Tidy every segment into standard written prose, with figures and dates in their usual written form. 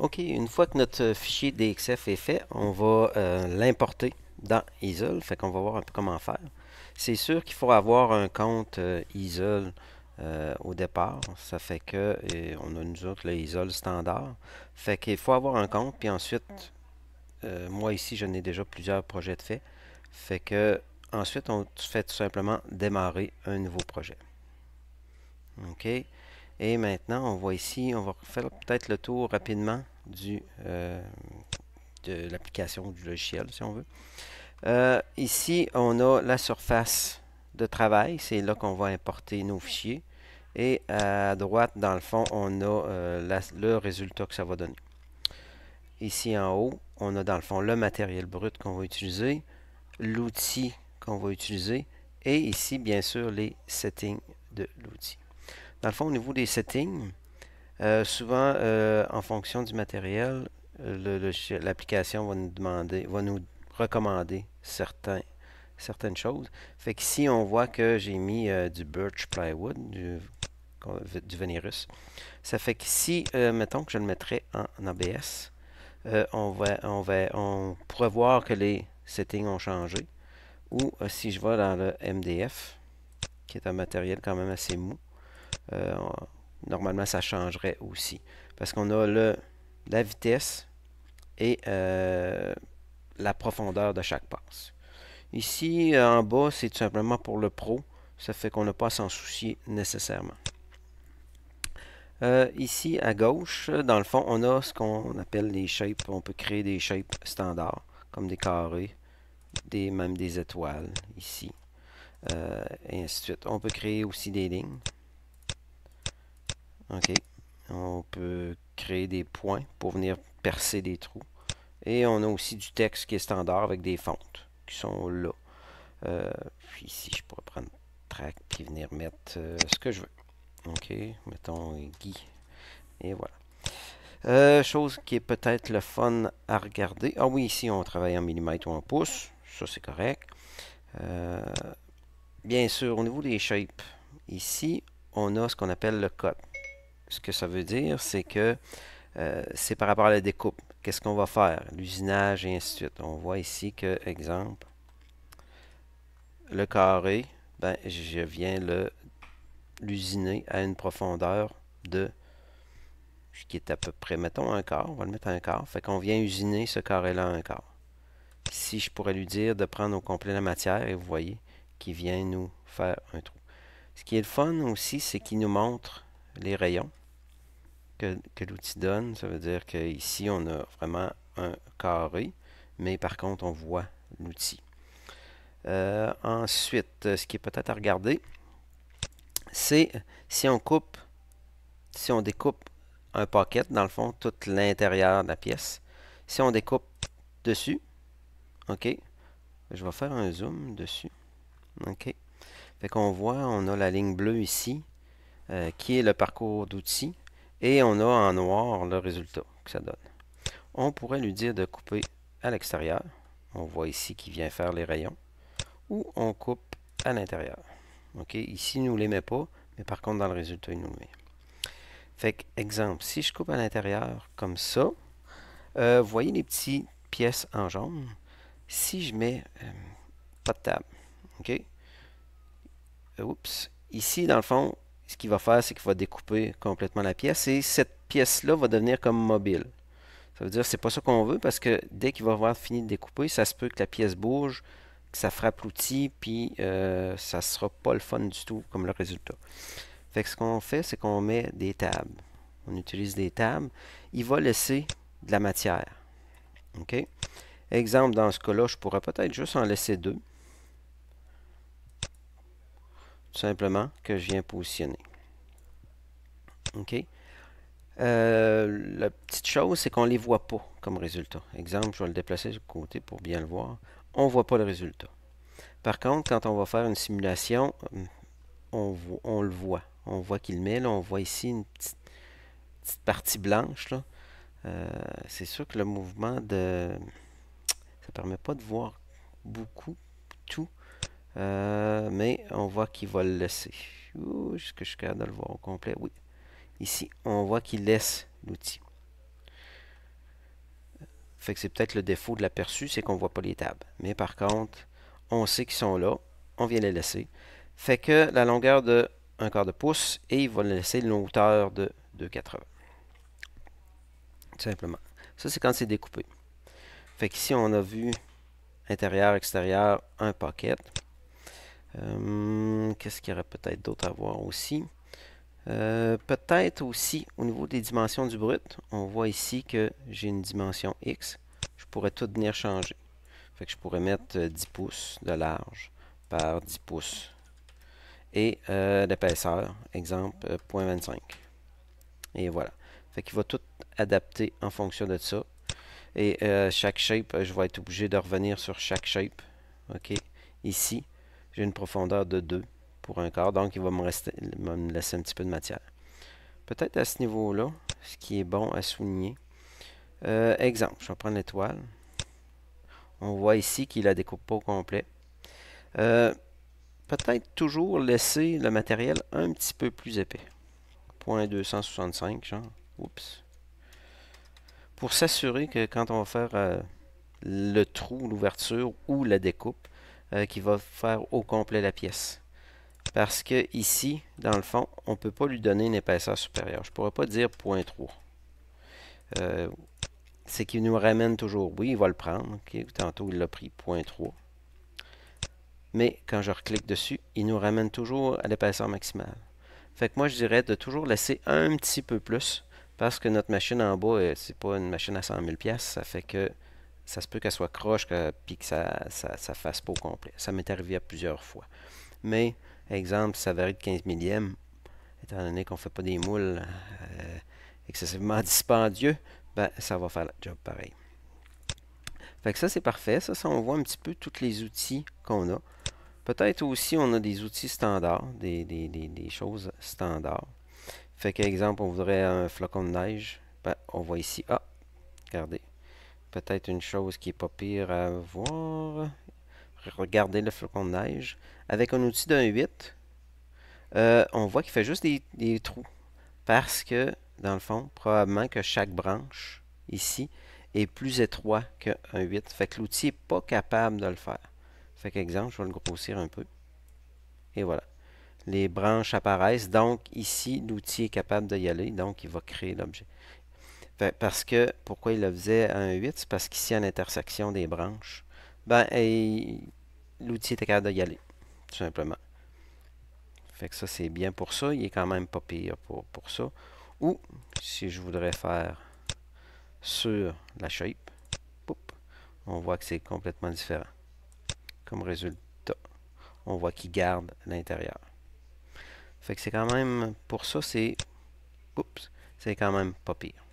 OK, une fois que notre fichier DXF est fait, on va l'importer dans Easel. Fait qu'on va voir un peu comment faire. C'est sûr qu'il faut avoir un compte Easel au départ. Ça fait que on a nous autres le Easel standard. Fait qu'il faut avoir un compte, puis ensuite, moi ici, je n'ai déjà plusieurs projets de fait. Fait que ensuite, on fait tout simplement démarrer un nouveau projet. OK. Et maintenant, on voit ici, on va faire peut-être le tour rapidement de l'application du logiciel, si on veut. Ici, on a la surface de travail. C'est là qu'on va importer nos fichiers. Et à droite, dans le fond, on a le résultat que ça va donner. Ici en haut, on a dans le fond le matériel brut qu'on va utiliser, l'outil qu'on va utiliser, et ici, bien sûr, les settings de l'outil. Dans le fond, au niveau des settings, souvent, en fonction du matériel, l'application va nous demander, va nous recommander certaines choses. Fait qu'ici, on voit que j'ai mis du birch plywood, du Venirus. Ça fait qu'ici, mettons que je le mettrais en ABS, on pourrait voir que les settings ont changé. Ou si je vais dans le MDF, qui est un matériel quand même assez mou, euh, normalement ça changerait aussi. Parce qu'on a la vitesse et la profondeur de chaque passe. Ici, en bas, c'est tout simplement pour le pro. Ça fait qu'on n'a pas à s'en soucier nécessairement. Ici, à gauche, dans le fond, on a ce qu'on appelle les shapes. On peut créer des shapes standards, comme des carrés, même des étoiles, ici, et ainsi de suite. On peut créer aussi des lignes. OK. On peut créer des points pour venir percer des trous. Et on a aussi du texte qui est standard avec des fontes qui sont là. Puis ici, je pourrais prendre track puis venir mettre ce que je veux. OK, mettons Guy. Et voilà. Chose qui est peut-être le fun à regarder. Ah oui, ici, on travaille en millimètres ou en pouces. Ça, c'est correct. Bien sûr, au niveau des shapes, ici, on a ce qu'on appelle le cut. Ce que ça veut dire, c'est que c'est par rapport à la découpe. Qu'est-ce qu'on va faire? L'usinage et ainsi de suite. On voit ici que, exemple, le carré, ben, je viens l'usiner à une profondeur de, ce qui est à peu près, mettons un quart, on va le mettre à un quart. Fait qu'on vient usiner ce carré-là à un quart. Si je pourrais lui dire de prendre au complet la matière, et vous voyez qu'il vient nous faire un trou. Ce qui est le fun aussi, c'est qu'il nous montre les rayons que l'outil donne. Ça veut dire qu'ici, on a vraiment un carré, mais par contre, on voit l'outil. Ensuite, ce qui est peut-être à regarder, c'est si on découpe un pocket, dans le fond, tout l'intérieur de la pièce. Si on découpe dessus, OK, je vais faire un zoom dessus. OK. Fait qu'on voit, on a la ligne bleue ici, qui est le parcours d'outils, et on a en noir le résultat que ça donne. On pourrait lui dire de couper à l'extérieur. On voit ici qu'il vient faire les rayons. Ou on coupe à l'intérieur. OK, ici, il ne nous les met pas, mais par contre, dans le résultat, il nous le met. Fait que, exemple, si je coupe à l'intérieur comme ça, vous voyez les petites pièces en jaune. Si je mets pas de table, OK, oups, ici, dans le fond, ce qu'il va faire, c'est qu'il va découper complètement la pièce et cette pièce-là va devenir comme mobile. Ça veut dire que c'est pas ça qu'on veut parce que dès qu'il va avoir fini de découper, ça se peut que la pièce bouge, que ça frappe l'outil, puis ça sera pas le fun du tout comme le résultat. Fait que ce qu'on fait, c'est qu'on met des tables. On utilise des tables. Il va laisser de la matière. OK? Exemple, dans ce cas-là, je pourrais peut-être juste en laisser deux. Tout simplement, que je viens positionner. OK? La petite chose, c'est qu'on ne les voit pas comme résultat. Exemple, je vais le déplacer sur le côté pour bien le voir. On ne voit pas le résultat. Par contre, quand on va faire une simulation, on le voit. On voit qu'il met, là, on voit ici une petite partie blanche. Là. C'est sûr que le mouvement de... ça ne permet pas de voir beaucoup, tout. Mais on voit qu'il va le laisser. Est-ce que je suis capable de le voir au complet? Oui. Ici, on voit qu'il laisse l'outil. Fait que c'est peut-être le défaut de l'aperçu, c'est qu'on ne voit pas les tables. Mais par contre, on sait qu'ils sont là, on vient les laisser. Fait que la longueur de 1/4 de pouce et il va laisser une hauteur de 2,80. Tout simplement. Ça, c'est quand c'est découpé. Fait qu'ici, on a vu intérieur, extérieur, un pocket. Qu'est-ce qu'il y aurait peut-être d'autre à voir aussi? Peut-être aussi au niveau des dimensions du brut, on voit ici que j'ai une dimension X. Je pourrais tout venir changer. Fait que je pourrais mettre 10 pouces de large par 10 pouces. Et l'épaisseur, exemple, 0,25. Et voilà. Fait qu'il va tout adapter en fonction de ça. Et chaque shape, je vais être obligé de revenir sur chaque shape. OK. Ici, j'ai une profondeur de 2 pour 1/4. Donc, il va me laisser un petit peu de matière. Peut-être à ce niveau-là, ce qui est bon à souligner. Exemple, je vais prendre l'étoile. On voit ici qu'il la découpe pas au complet. Peut-être toujours laisser le matériel un petit peu plus épais. 0,265, genre. Oups. Pour s'assurer que quand on va faire le trou, l'ouverture ou la découpe, qu'il va faire au complet la pièce. Parce que ici, dans le fond, on ne peut pas lui donner une épaisseur supérieure. Je ne pourrais pas dire 0,3. C'est qu'il nous ramène toujours. Oui, il va le prendre. Okay. Tantôt, il l'a pris 0,3. Mais quand je reclique dessus, il nous ramène toujours à l'épaisseur maximale. Fait que moi, je dirais de toujours laisser un petit peu plus. Parce que notre machine en bas, c'est pas une machine à 100 000 $. Ça fait que ça se peut qu'elle soit croche puis que ça fasse pas au complet. Ça m'est arrivé à plusieurs fois. Mais, exemple, ça varie de 15 millièmes, étant donné qu'on ne fait pas des moules excessivement dispendieux, ben, ça va faire le job pareil. Fait que ça, c'est parfait. Ça, on voit un petit peu tous les outils qu'on a. Peut-être aussi, on a des outils standards, des choses standards. Fait qu'exemple, on voudrait un flocon de neige. Ben, on voit ici, regardez. Peut-être une chose qui n'est pas pire à voir. Regardez le flocon de neige. Avec un outil d'un 8, on voit qu'il fait juste des trous. Parce que, dans le fond, probablement que chaque branche, ici, est plus étroit qu'un 8. Fait que l'outil n'est pas capable de le faire. Fait qu'exemple, je vais le grossir un peu. Et voilà. Les branches apparaissent. Donc, ici, l'outil est capable d'y aller. Donc, il va créer l'objet. Parce que, pourquoi il le faisait à un 8? C'est parce qu'ici, à l'intersection des branches, ben, l'outil était capable d'y aller. Tout simplement. Fait que ça, c'est bien pour ça. Il est quand même pas pire pour ça. Ou, si je voudrais faire sur la shape, on voit que c'est complètement différent. Comme résultat, on voit qu'il garde l'intérieur. Fait que c'est quand même, pour ça, c'est quand même pas pire.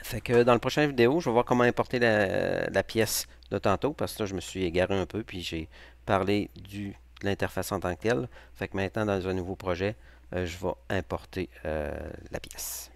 Fait que dans la prochaine vidéo, je vais voir comment importer la pièce de tantôt, parce que là, je me suis égaré un peu, puis j'ai parlé de l'interface en tant que telle. Fait que maintenant, dans un nouveau projet, je vais importer la pièce.